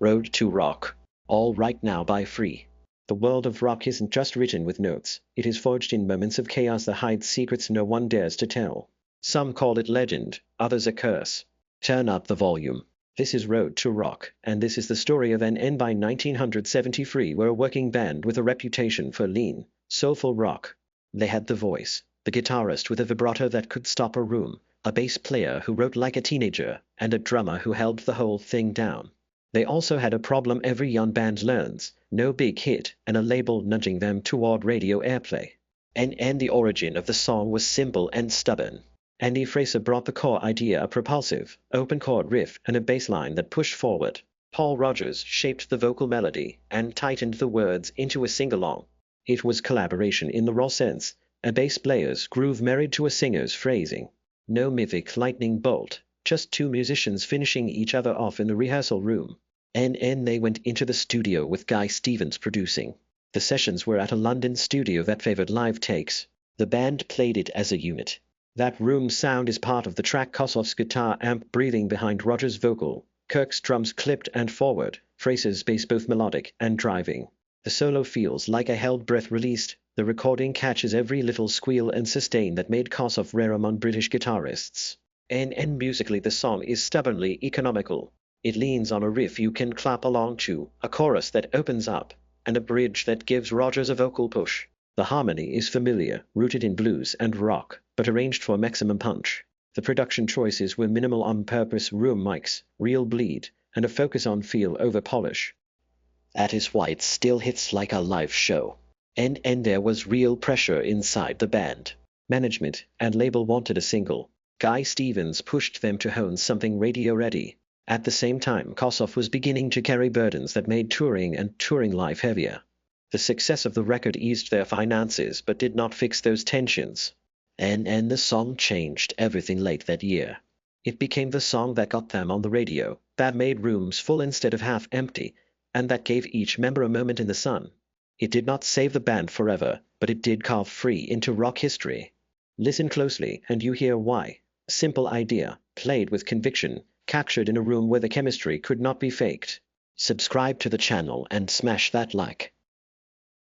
Road to Rock. All right now by Free. The world of rock isn't just written with notes, it is forged in moments of chaos that hides secrets no one dares to tell. Some call it legend, others a curse. Turn up the volume. This is Road to Rock, and this is the story of N.N. By 1973 were a working band with a reputation for lean, soulful rock. They had the voice, the guitarist with a vibrato that could stop a room, a bass player who wrote like a teenager, and a drummer who held the whole thing down. They also had a problem every young band learns, no big hit, and a label nudging them toward radio airplay. And the origin of the song was simple and stubborn. Andy Fraser brought the core idea, a propulsive, open-chord riff and a bass line that pushed forward. Paul Rogers shaped the vocal melody and tightened the words into a sing-along. It was collaboration in the raw sense, a bass player's groove married to a singer's phrasing. No mythic lightning bolt, just two musicians finishing each other off in the rehearsal room. And they went into the studio with Guy Stevens producing. The sessions were at a London studio that favored live takes. The band played it as a unit. That room sound is part of the track. Kossoff's guitar amp breathing behind Rogers' vocal, Kirk's drums clipped and forward, Fraser's bass both melodic and driving. The solo feels like a held breath released. The recording catches every little squeal and sustain that made Kossoff rare among British guitarists. And musically the song is stubbornly economical. It leans on a riff you can clap along to, a chorus that opens up, and a bridge that gives Rogers a vocal push. The harmony is familiar, rooted in blues and rock, but arranged for maximum punch. The production choices were minimal on purpose: room mics, real bleed, and a focus on feel over polish. That is why it still hits like a live show. And there was real pressure inside the band. Management and label wanted a single. Guy Stevens pushed them to hone something radio-ready. At the same time, Kossoff was beginning to carry burdens that made touring and touring life heavier. The success of the record eased their finances but did not fix those tensions. And the song changed everything late that year. It became the song that got them on the radio, that made rooms full instead of half empty, and that gave each member a moment in the sun. It did not save the band forever, but it did carve Free into rock history. Listen closely and you hear why. Simple idea, played with conviction, captured in a room where the chemistry could not be faked. Subscribe to the channel and smash that like.